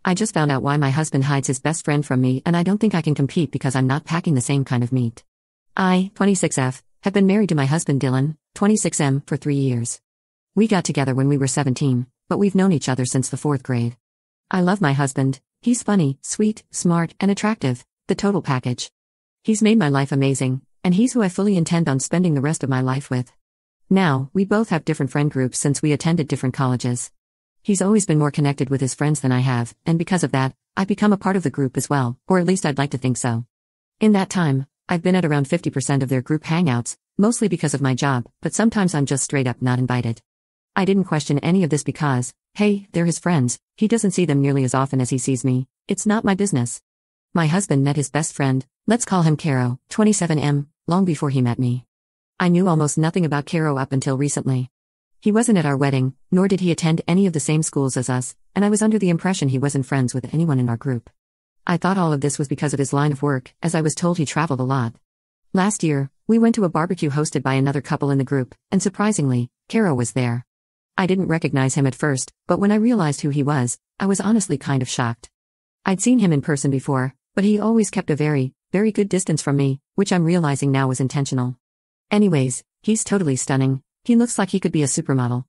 I just found out why my husband hides his best friend from me, and I don't think I can compete because I'm not packing the same kind of meat. I, 26F, have been married to my husband Dylan, 26M, for 3 years. We got together when we were 17, but we've known each other since the 4th grade. I love my husband. He's funny, sweet, smart, and attractive, the total package. He's made my life amazing, and he's who I fully intend on spending the rest of my life with. Now, we both have different friend groups since we attended different colleges. He's always been more connected with his friends than I have, and because of that, I've become a part of the group as well, or at least I'd like to think so. In that time, I've been at around 50% of their group hangouts, mostly because of my job, but sometimes I'm just straight up not invited. I didn't question any of this because, hey, they're his friends, he doesn't see them nearly as often as he sees me, it's not my business. My husband met his best friend, let's call him Caro, 27M, long before he met me. I knew almost nothing about Caro up until recently. He wasn't at our wedding, nor did he attend any of the same schools as us, and I was under the impression he wasn't friends with anyone in our group. I thought all of this was because of his line of work, as I was told he traveled a lot. Last year, we went to a barbecue hosted by another couple in the group, and surprisingly, Caro was there. I didn't recognize him at first, but when I realized who he was, I was honestly kind of shocked. I'd seen him in person before, but he always kept a very, very good distance from me, which I'm realizing now was intentional. Anyways, he's totally stunning. He looks like he could be a supermodel.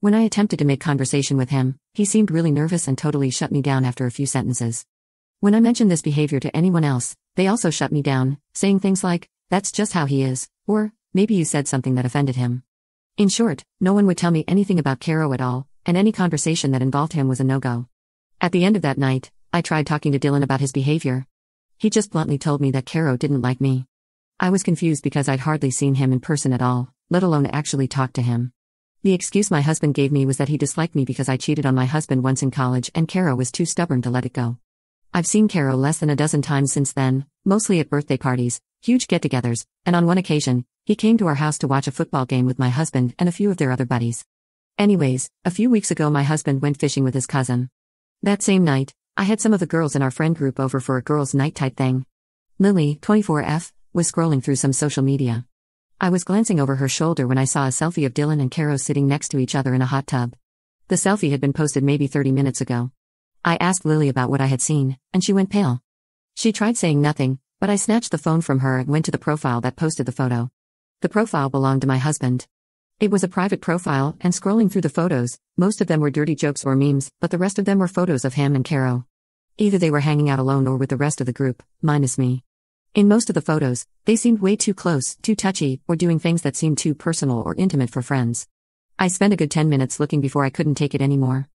When I attempted to make conversation with him, he seemed really nervous and totally shut me down after a few sentences. When I mentioned this behavior to anyone else, they also shut me down, saying things like, "That's just how he is," or, "Maybe you said something that offended him." In short, no one would tell me anything about Caro at all, and any conversation that involved him was a no-go. At the end of that night, I tried talking to Dylan about his behavior. He just bluntly told me that Caro didn't like me. I was confused because I'd hardly seen him in person at all, let alone actually talk to him. The excuse my husband gave me was that he disliked me because I cheated on my husband once in college and Caro was too stubborn to let it go. I've seen Caro less than a dozen times since then, mostly at birthday parties, huge get-togethers, and on one occasion, he came to our house to watch a football game with my husband and a few of their other buddies. Anyways, a few weeks ago my husband went fishing with his cousin. That same night, I had some of the girls in our friend group over for a girls' night type thing. Lily, 24F, was scrolling through some social media. I was glancing over her shoulder when I saw a selfie of Dylan and Caro sitting next to each other in a hot tub. The selfie had been posted maybe 30 minutes ago. I asked Lily about what I had seen, and she went pale. She tried saying nothing, but I snatched the phone from her and went to the profile that posted the photo. The profile belonged to my husband. It was a private profile, and scrolling through the photos, most of them were dirty jokes or memes, but the rest of them were photos of him and Caro. Either they were hanging out alone or with the rest of the group, minus me. In most of the photos, they seemed way too close, too touchy, or doing things that seemed too personal or intimate for friends. I spent a good 10 minutes looking before I couldn't take it anymore.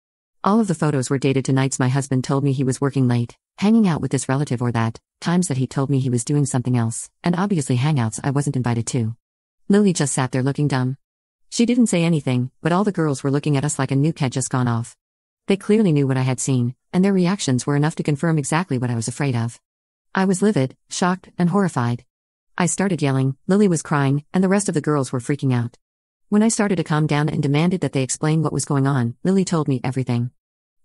All of the photos were dated to nights my husband told me he was working late, hanging out with this relative or that, times that he told me he was doing something else, and obviously hangouts I wasn't invited to. Lily just sat there looking dumb. She didn't say anything, but all the girls were looking at us like a nuke had just gone off. They clearly knew what I had seen, and their reactions were enough to confirm exactly what I was afraid of. I was livid, shocked, and horrified. I started yelling, Lily was crying, and the rest of the girls were freaking out. When I started to calm down and demanded that they explain what was going on, Lily told me everything.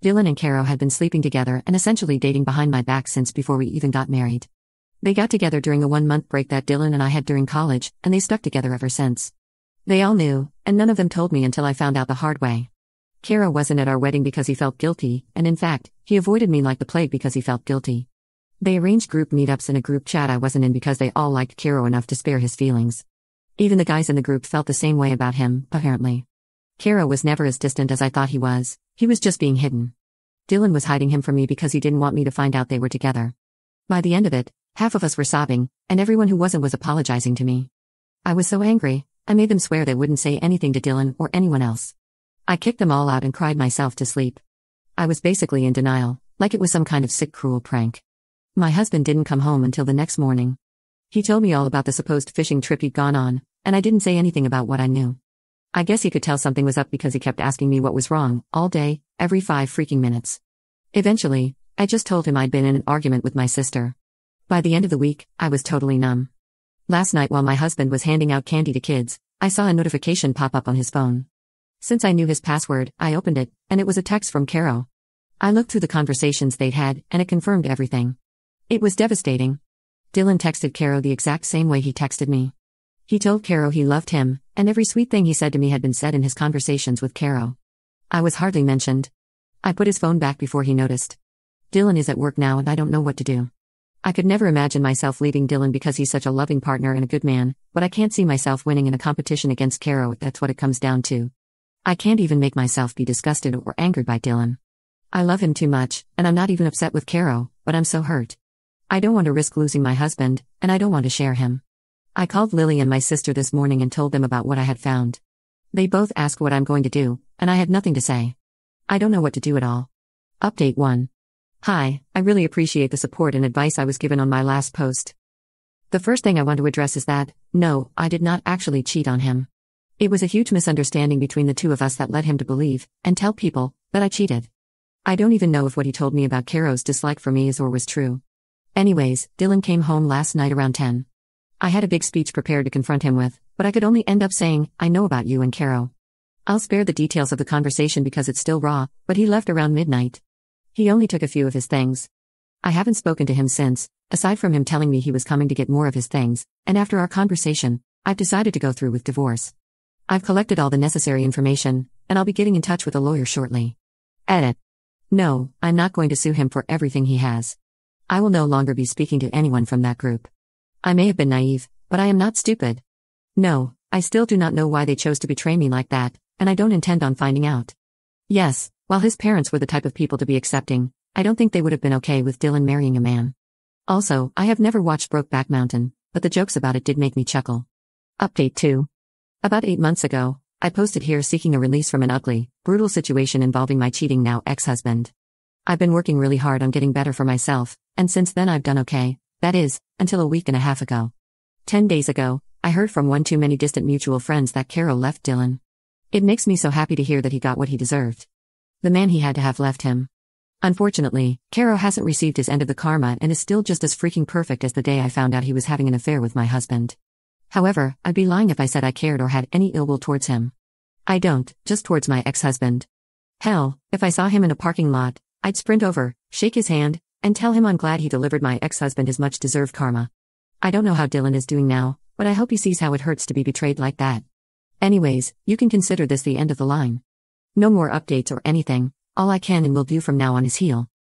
Dylan and Caro had been sleeping together and essentially dating behind my back since before we even got married. They got together during a 1-month break that Dylan and I had during college, and they stuck together ever since. They all knew, and none of them told me until I found out the hard way. Caro wasn't at our wedding because he felt guilty, and in fact, he avoided me like the plague because he felt guilty. They arranged group meetups in a group chat I wasn't in because they all liked Caro enough to spare his feelings. Even the guys in the group felt the same way about him, apparently. Caro was never as distant as I thought he was just being hidden. Dylan was hiding him from me because he didn't want me to find out they were together. By the end of it, half of us were sobbing, and everyone who wasn't was apologizing to me. I was so angry, I made them swear they wouldn't say anything to Dylan or anyone else. I kicked them all out and cried myself to sleep. I was basically in denial, like it was some kind of sick, cruel prank. My husband didn't come home until the next morning. He told me all about the supposed fishing trip he'd gone on, and I didn't say anything about what I knew. I guess he could tell something was up because he kept asking me what was wrong, all day, every 5 freaking minutes. Eventually, I just told him I'd been in an argument with my sister. By the end of the week, I was totally numb. Last night while my husband was handing out candy to kids, I saw a notification pop up on his phone. Since I knew his password, I opened it, and it was a text from Caro. I looked through the conversations they'd had, and it confirmed everything. It was devastating. Dylan texted Caro the exact same way he texted me. He told Caro he loved him, and every sweet thing he said to me had been said in his conversations with Caro. I was hardly mentioned. I put his phone back before he noticed. Dylan is at work now and I don't know what to do. I could never imagine myself leaving Dylan because he's such a loving partner and a good man, but I can't see myself winning in a competition against Caro if that's what it comes down to. I can't even make myself be disgusted or angered by Dylan. I love him too much, and I'm not even upset with Caro, but I'm so hurt. I don't want to risk losing my husband, and I don't want to share him. I called Lily and my sister this morning and told them about what I had found. They both asked what I'm going to do, and I had nothing to say. I don't know what to do at all. Update 1. Hi, I really appreciate the support and advice I was given on my last post. The first thing I want to address is that, no, I did not actually cheat on him. It was a huge misunderstanding between the two of us that led him to believe, and tell people, that I cheated. I don't even know if what he told me about Caro's dislike for me is or was true. Anyways, Dylan came home last night around 10. I had a big speech prepared to confront him with, but I could only end up saying, I know about you and Caro. I'll spare the details of the conversation because it's still raw, but he left around midnight. He only took a few of his things. I haven't spoken to him since, aside from him telling me he was coming to get more of his things, and after our conversation, I've decided to go through with divorce. I've collected all the necessary information, and I'll be getting in touch with a lawyer shortly. Edit. No, I'm not going to sue him for everything he has. I will no longer be speaking to anyone from that group. I may have been naive, but I am not stupid. No, I still do not know why they chose to betray me like that, and I don't intend on finding out. Yes, while his parents were the type of people to be accepting, I don't think they would have been okay with Dylan marrying a man. Also, I have never watched Brokeback Mountain, but the jokes about it did make me chuckle. Update 2. About 8 months ago, I posted here seeking a release from an ugly, brutal situation involving my cheating now ex-husband. I've been working really hard on getting better for myself, and since then I've done okay, that is, until a week and a half ago. 10 days ago, I heard from one too many distant mutual friends that Caro left Dylan. It makes me so happy to hear that he got what he deserved. The man he had to have left him. Unfortunately, Caro hasn't received his end of the karma and is still just as freaking perfect as the day I found out he was having an affair with my husband. However, I'd be lying if I said I cared or had any ill will towards him. I don't, just towards my ex-husband. Hell, if I saw him in a parking lot, I'd sprint over, shake his hand, and tell him I'm glad he delivered my ex-husband his much-deserved karma. I don't know how Dylan is doing now, but I hope he sees how it hurts to be betrayed like that. Anyways, you can consider this the end of the line. No more updates or anything, all I can and will do from now on is heal.